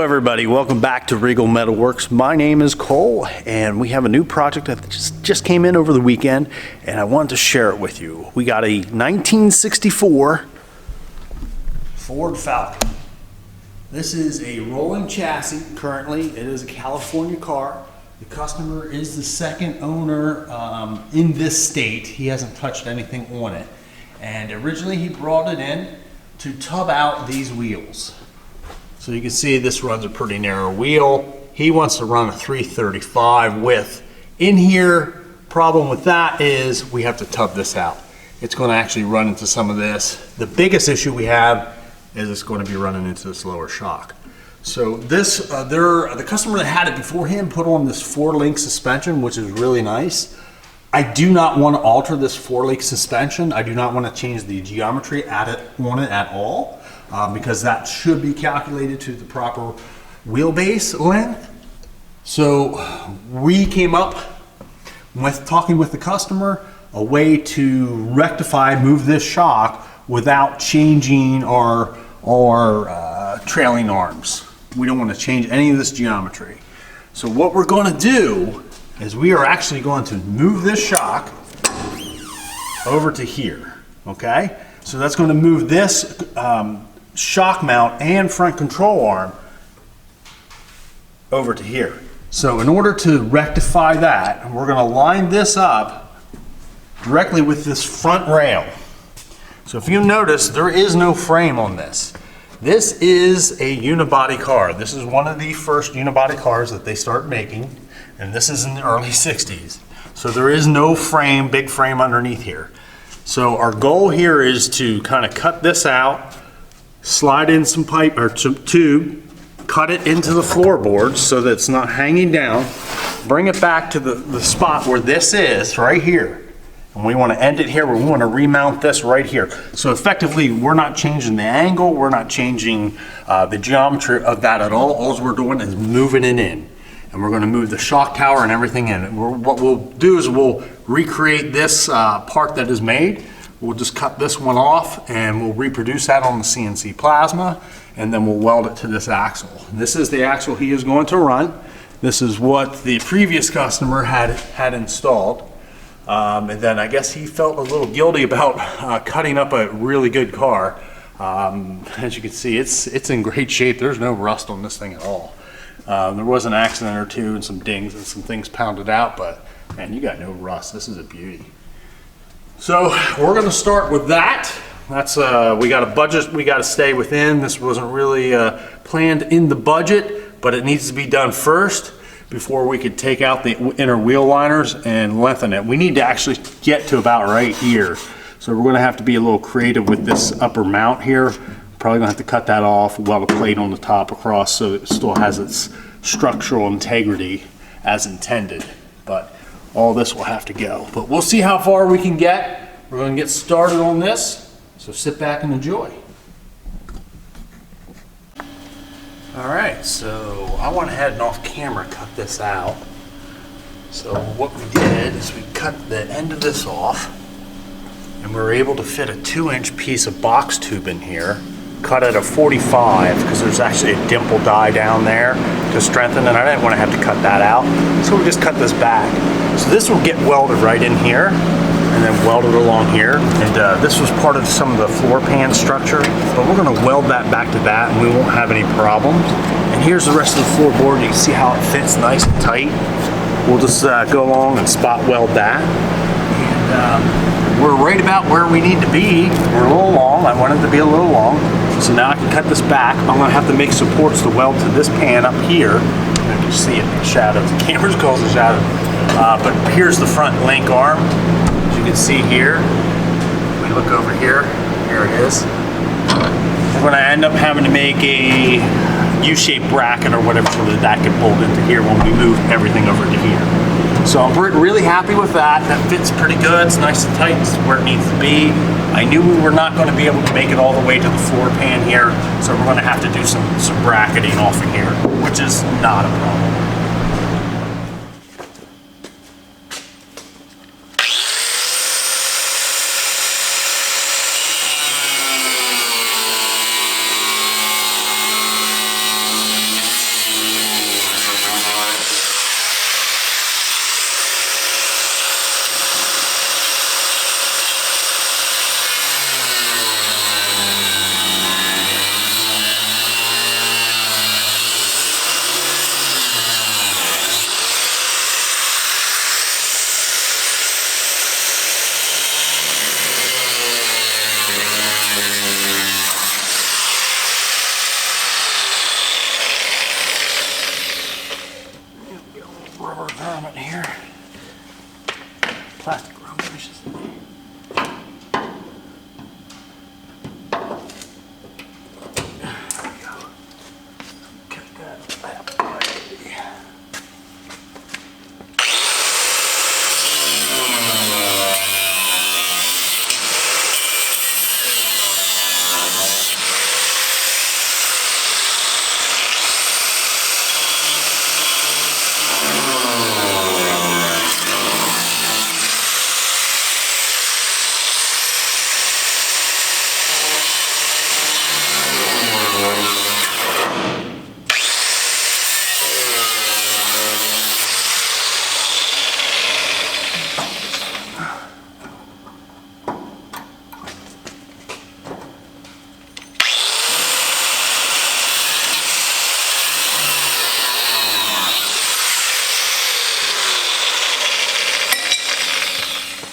everybody, welcome back to Regal Metalworks. My name is Cole and we have a new project that just came in over the weekend and I wanted to share it with you. We got a 1964 Ford Falcon. This is a rolling chassis currently. It is a California car. The customer is the second owner in this state. He hasn't touched anything on it. And originally he brought it in to tub out these wheels. So you can see this runs a pretty narrow wheel. He wants to run a 335 width. In here, problem with that is we have to tub this out. It's going to actually run into some of this. The biggest issue we have is it's going to be running into this lower shock. So this, the customer that had it before him put on this 4-link suspension, which is really nice. I do not want to alter this 4-link suspension. I do not want to change the geometry on it at all. Because that should be calculated to the proper wheelbase length. So we came up with, talking with the customer, a way to rectify, move this shock without changing our trailing arms. We don't want to change any of this geometry. So what we're going to do is we are actually going to move this shock over to here, okay? So that's going to move this shock mount and front control arm over to here. So in order to rectify that, we're going to line this up directly with this front rail. So if you notice, there is no frame on this. This is a unibody car. This is one of the first unibody cars that they start making, and this is in the early 60s. So there is no frame, big frame underneath here. So our goal here is to kind of cut this out, slide in some pipe or some tube, cut it into the floorboards so that it's not hanging down, bring it back to the spot where this is, right here. And we want to end it here, we want to remount this right here. So effectively, we're not changing the angle, we're not changing the geometry of that at all. All we're doing is moving it in. And we're going to move the shock tower and everything in. What we'll do is we'll recreate this part that is made. We'll just cut this one off and we'll reproduce that on the CNC plasma, and then we'll weld it to this axle. This is the axle he is going to run. This is what the previous customer had installed. And then I guess he felt a little guilty about cutting up a really good car. As you can see, it's in great shape. There's no rust on this thing at all. There was an accident or two and some dings and some things pounded out, but man, you got no rust. This is a beauty. So we're going to start with that. That's we got a budget we got to stay within. This wasn't really planned in the budget, but it needs to be done first before we could take out the inner wheel liners and lengthen it. We need to actually get to about right here. So we're going to have to be a little creative with this upper mount here. Probably going to have to cut that off, weld a plate on the top across so it still has its structural integrity as intended. But all this will have to go. But we'll see how far we can get. We're going to get started on this. So sit back and enjoy. All right, so I went ahead and off camera cut this out. So what we did is we cut the end of this off, and we were able to fit a 2-inch piece of box tube in here. Cut at a 45 because there's actually a dimple die down there to strengthen it. I didn't want to have to cut that out, so we just cut this back. So this will get welded right in here and then welded along here. And this was part of some of the floor pan structure, but we're going to weld that back to that and we won't have any problems. And here's the rest of the floorboard. You can see how it fits nice and tight. We'll just go along and spot weld that. And we're right about where we need to be. We're a little long. I wanted to be a little long. So now I can cut this back. I'm going to have to make supports to weld to this pan up here. You can see it in the shadows. The camera's causing the shadow. But here's the front link arm. As you can see here. We look over here. Here it is. We're going to end up having to make a U-shaped bracket or whatever so that can bolt into here when we move everything over to here. So I'm really happy with that. That fits pretty good. It's nice and tight. It's where it needs to be. I knew we were not going to be able to make it all the way to the floor pan here, so we're going to have to do some bracketing off of here, which is not a problem. permit here. Plastic rubber, I should say. There we go. Cut that away.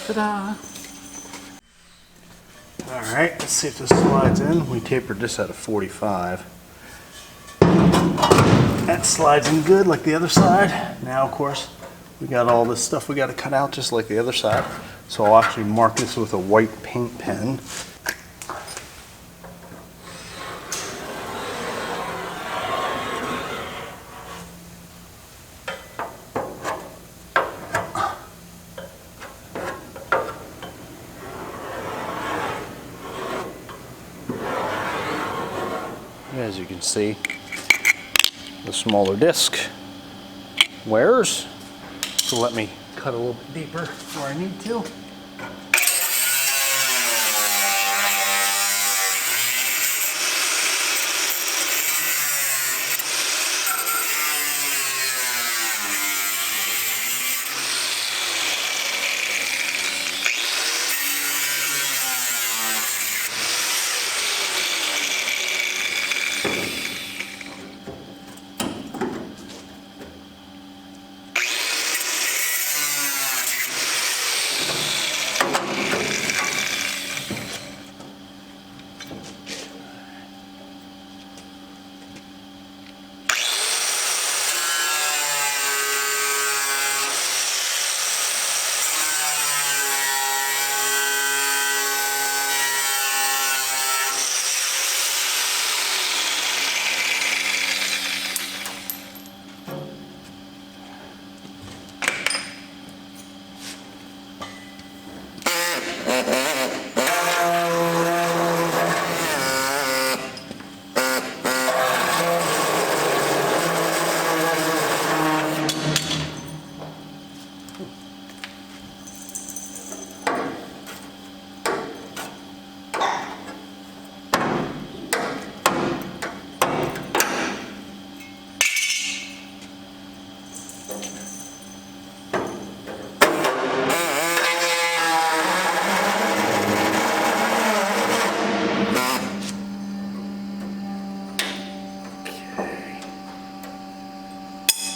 Ta-da! Alright, let's see if this slides in. We tapered this at a 45. That slides in good like the other side. Now, of course, we got all this stuff we got to cut out just like the other side. So I'll actually mark this with a white paint pen. As you can see, the smaller disc wears. So let me cut a little bit deeper where I need to.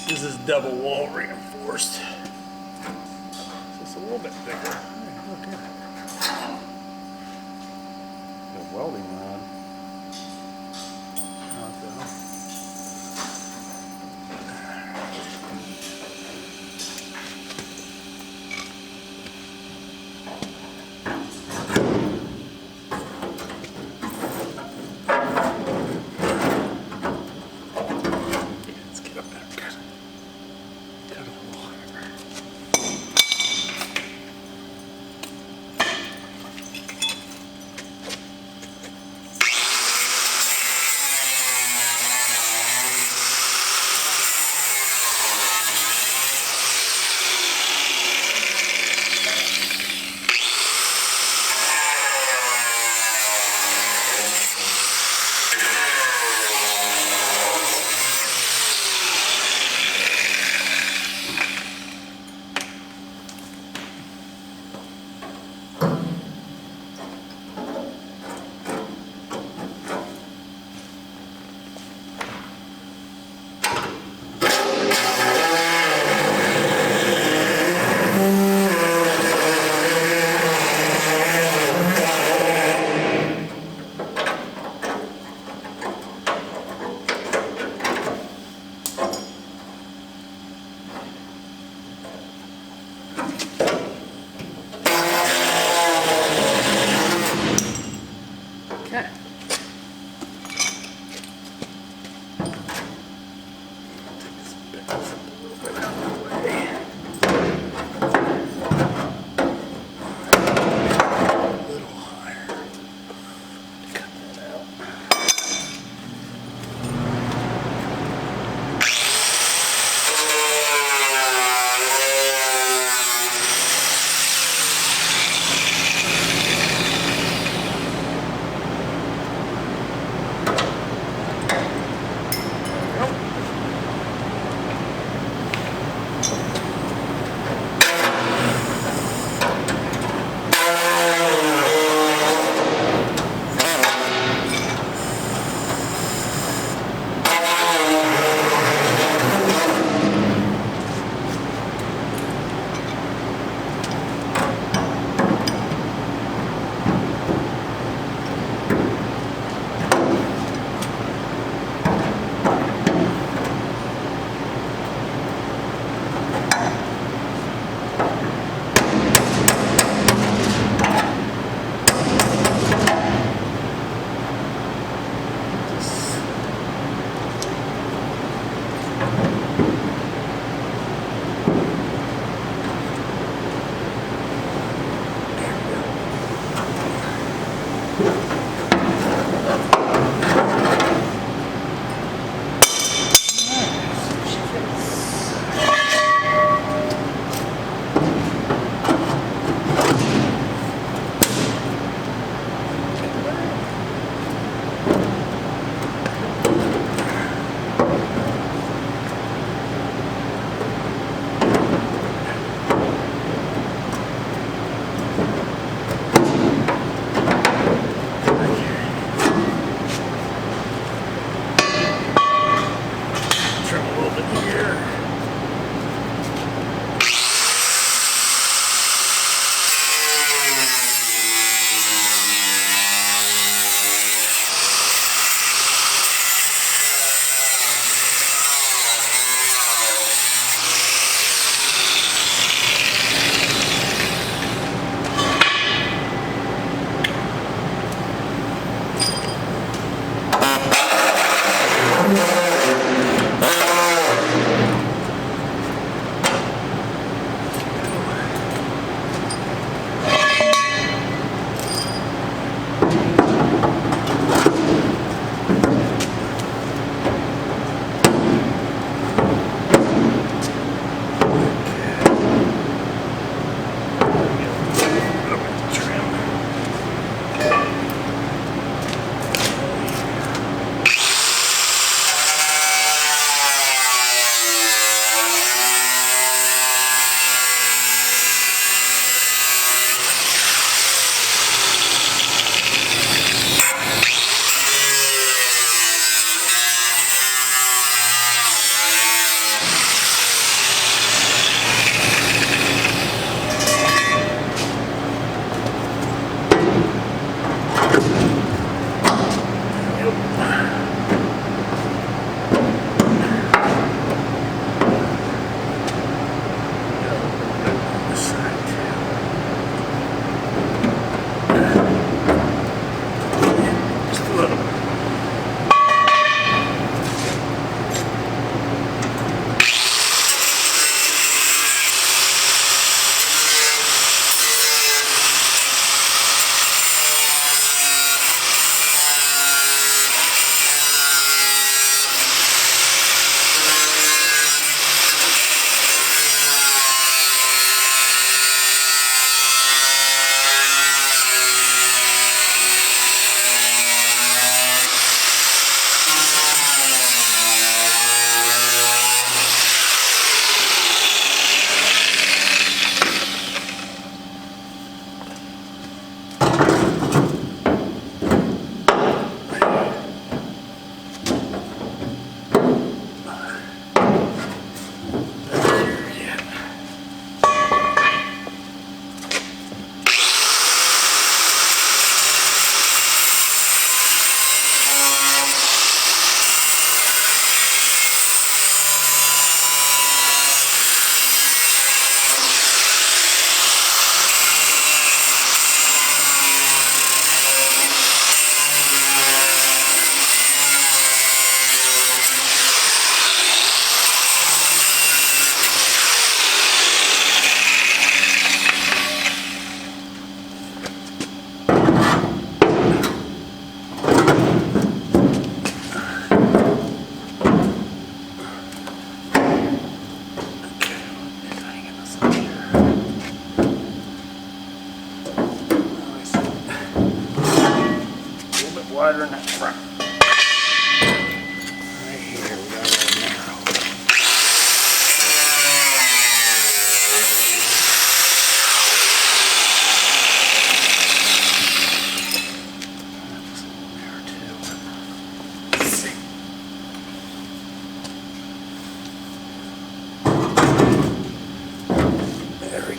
This is double wall reinforced. It's a little bit bigger. Okay. The welding rod. Not though. Let's get up there. Cut a little harder.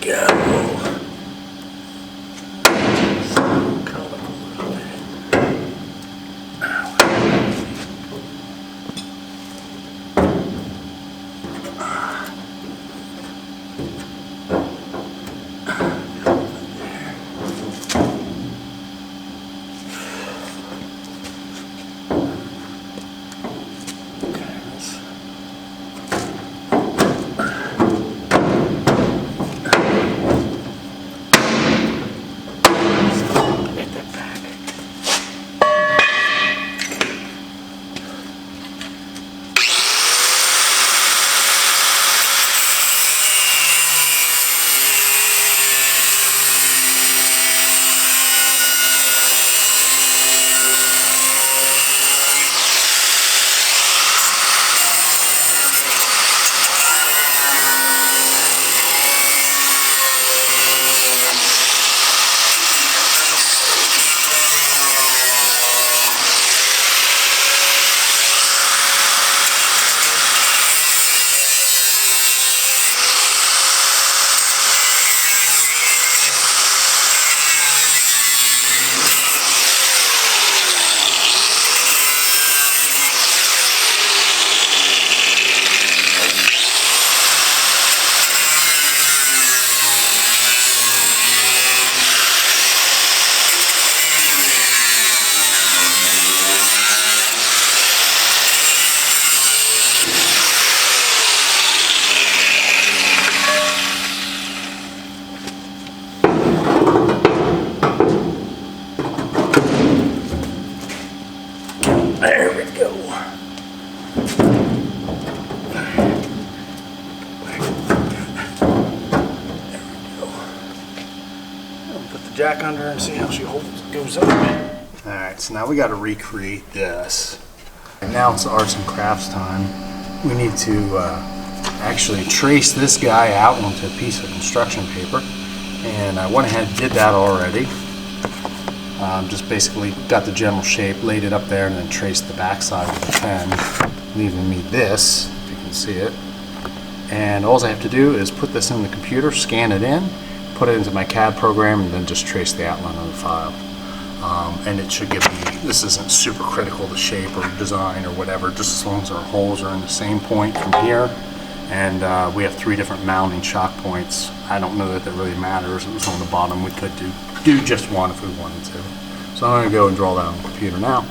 go. There we go. Put the jack under and see how she goes up. Alright, so now we got to recreate this. And now it's arts and crafts time. We need to actually trace this guy out onto a piece of construction paper. And I went ahead and did that already. Just basically got the general shape, laid it up there, and then traced the backside with the pen, leaving me this, if you can see it. And all I have to do is put this in the computer, scan it in, put it into my CAD program, and then just trace the outline on the file. And it should give me, this isn't super critical, the shape or design or whatever, just as long as our holes are in the same point from here. And we have 3 different mounting shock points. I don't know that really matters. It was on the bottom. We could do just one if we wanted to. So I'm going to go and draw that on the computer now.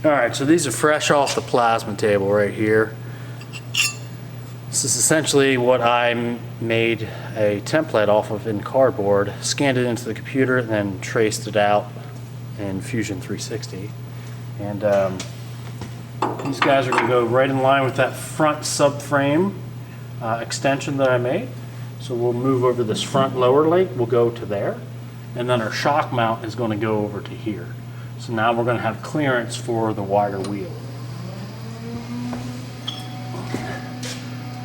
All right, so these are fresh off the plasma table right here. This is essentially what I made a template off of in cardboard, scanned it into the computer, and then traced it out in Fusion 360. And these guys are going to go right in line with that front subframe extension that I made. So we'll move over this front lower link, we'll go to there, and then our shock mount is going to go over to here. So now we're going to have clearance for the wider wheel.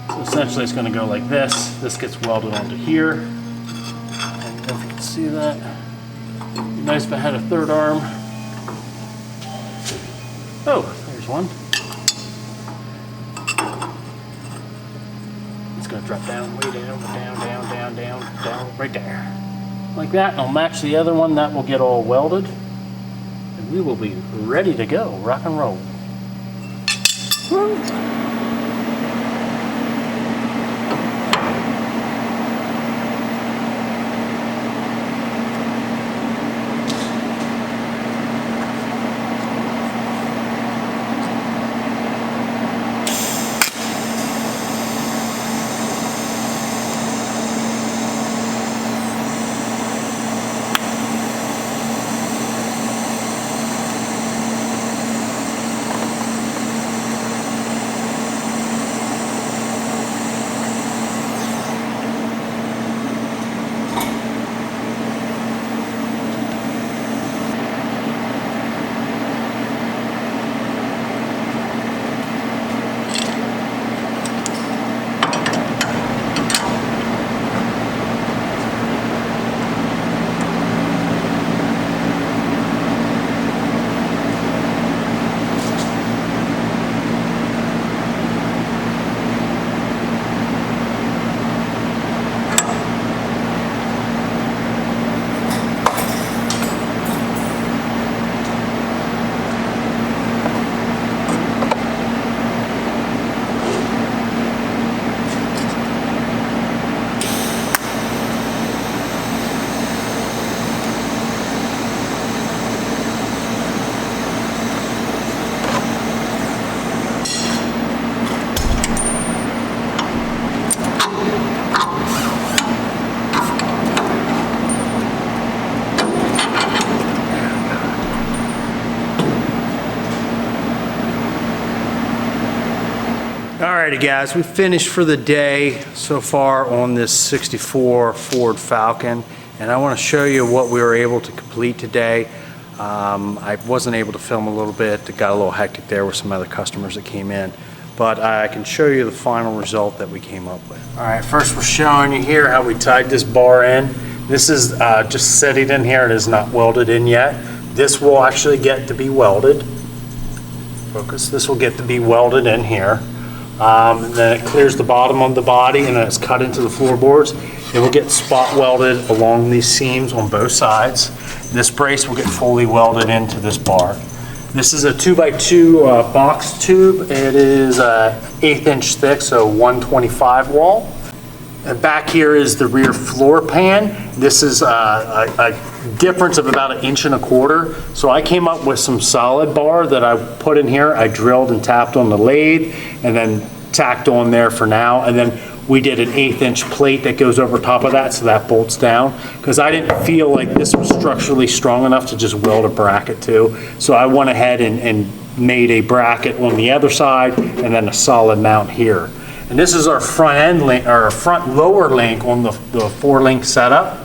So essentially it's going to go like this. This gets welded onto here. And if you can see that, it'd be nice if I had a third arm. Oh, there's one. It's going to drop down, way down, down, right there. Like that, and I'll match the other one. That will get all welded. And we will be ready to go, rock and roll. Woo. Alrighty guys, we finished for the day so far on this 64 Ford Falcon, and I want to show you what we were able to complete today. I wasn't able to film a little bit. It got a little hectic there with some other customers that came in, but I can show you the final result that we came up with. Alright, first we're showing you here how we tied this bar in. This is just sitting in here. It is not welded in yet. This will actually get to be welded. Focus. This will get to be welded in here. And then it clears the bottom of the body and then it's cut into the floorboards. It will get spot welded along these seams on both sides. This brace will get fully welded into this bar. This is a 2x2 box tube. It is 1/8 inch thick, so 125 wall. And back here is the rear floor pan. This is a difference of about 1.25 inches. So I came up with some solid bar that I put in here. I drilled and tapped on the lathe and then tacked on there for now. And then we did an 1/8 inch plate that goes over top of that, so that bolts down. Because I didn't feel like this was structurally strong enough to just weld a bracket to. So I went ahead and made a bracket on the other side and then a solid mount here. And this is our front end link, or our front lower link on the 4-link setup.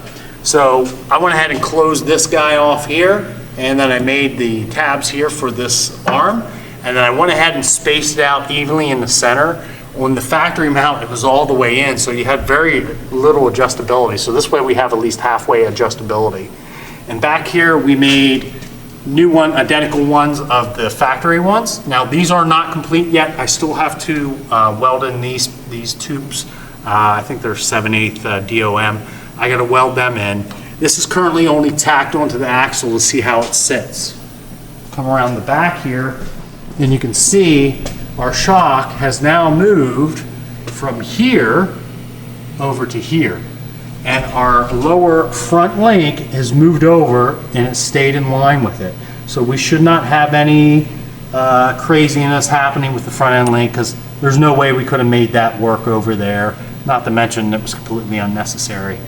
So I went ahead and closed this guy off here, and then I made the tabs here for this arm, and then I went ahead and spaced it out evenly in the center. On the factory mount, it was all the way in, so you had very little adjustability. So this way we have at least halfway adjustability. And back here we made identical ones of the factory ones. Now these are not complete yet. I still have to weld in these tubes. I think they're 7/8 DOM. I got to weld them in. This is currently only tacked onto the axle to see how it sits. Come around the back here, and you can see our shock has now moved from here over to here. And our lower front link has moved over and it stayed in line with it. So we should not have any craziness happening with the front end link, because there's no way we could have made that work over there. Not to mention it was completely unnecessary.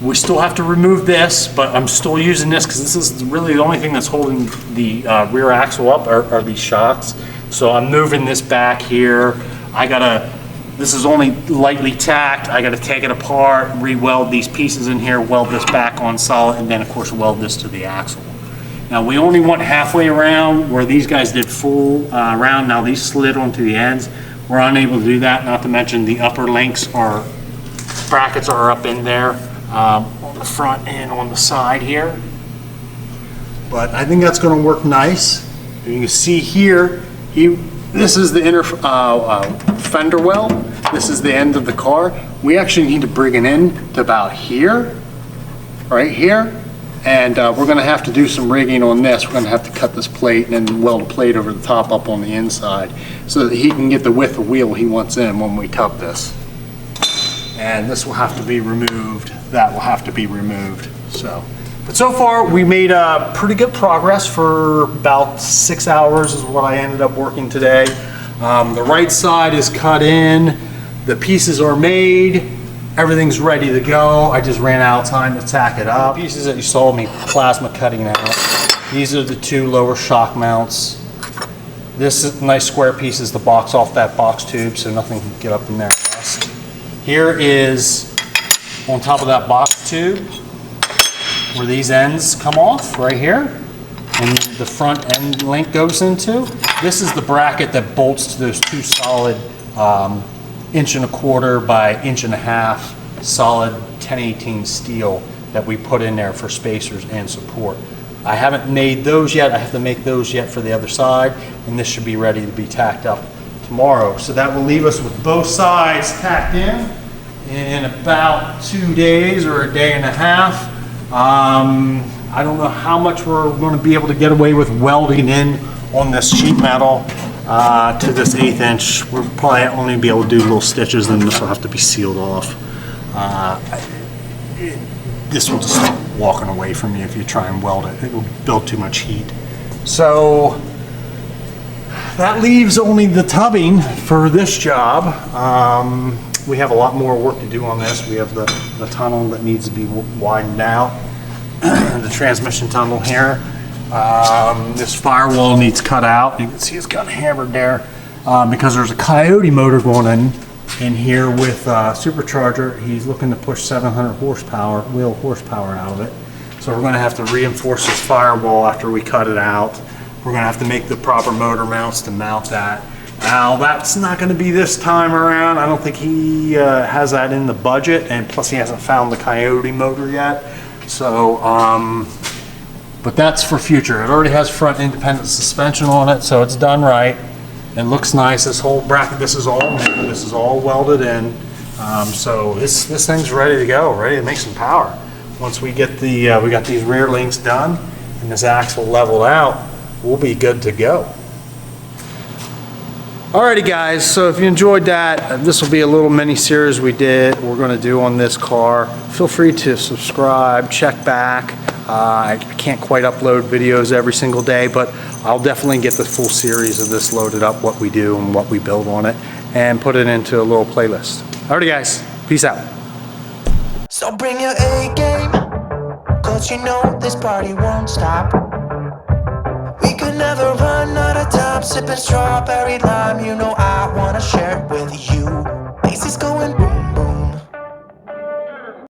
We still have to remove this, but I'm still using this because this is really the only thing that's holding the rear axle up are these shocks. So I'm moving this back here. This is only lightly tacked. I gotta take it apart, re-weld these pieces in here, weld this back on solid, and then of course weld this to the axle. Now we only went halfway around where these guys did full round. Now these slid onto the ends. We're unable to do that, not to mention the upper links brackets are up in there on the front and on the side here. But I think that's gonna work nice. You can see here, this is the inner fender well. This is the end of the car. We actually need to bring it in to about here, right here. And we're gonna have to do some rigging on this. We're gonna have to cut this plate and then weld a plate over the top up on the inside so that he can get the width of wheel he wants in when we tub this. And this will have to be removed. That will have to be removed. But so far we made pretty good progress. For about 6 hours is what I ended up working today. The right side is cut in. The pieces are made. Everything's ready to go. I just ran out of time to tack it up. The pieces that you saw me plasma cutting out. These are the two lower shock mounts. This is nice square piece is the box off that box tube, so nothing can get up in there. Here is on top of that box tube where these ends come off right here and the front end link goes into. This is the bracket that bolts to those two solid 1.25" by 1.5" solid 1018 steel that we put in there for spacers and support. I haven't made those yet. I have to make those yet for the other side, and this should be ready to be tacked up tomorrow. So that will leave us with both sides tacked in about 2 days or a day and a half. I don't know how much we're going to be able to get away with welding in on this sheet metal to this 1/8 inch. We'll probably only be able to do little stitches, then this will have to be sealed off. This will just start walking away from you if you try and weld it. It will build too much heat. So that leaves only the tubbing for this job. We have a lot more work to do on this. We have the tunnel that needs to be widened out, the transmission tunnel here. This firewall needs cut out. You can see it's got hammered there because there's a Coyote motor going in here with supercharger. He's looking to push 700 horsepower, wheel horsepower out of it. So we're going to have to reinforce this firewall after we cut it out. We're going to have to make the proper motor mounts to mount that. Now that's not going to be this time around. I don't think he has that in the budget, and plus he hasn't found the Coyote motor yet. So, but that's for future. It already has front independent suspension on it, so it's done right. It looks nice. This whole bracket, this is all new. This is all welded in. So this thing's ready to go, ready to make some power. Once we get the we got these rear links done and this axle leveled out, we'll be good to go. Alrighty guys, so if you enjoyed that, this will be a little mini series we're going to do on this car. Feel free to subscribe, check back. I can't quite upload videos every single day, but I'll definitely get the full series of this loaded up, what we do and what we build on it, and put it into a little playlist. Alrighty guys, peace out. So bring your A game, cause you know this party won't stop. We could never run out of time, sipping strawberry lime. You know I wanna share it with you. Bass is going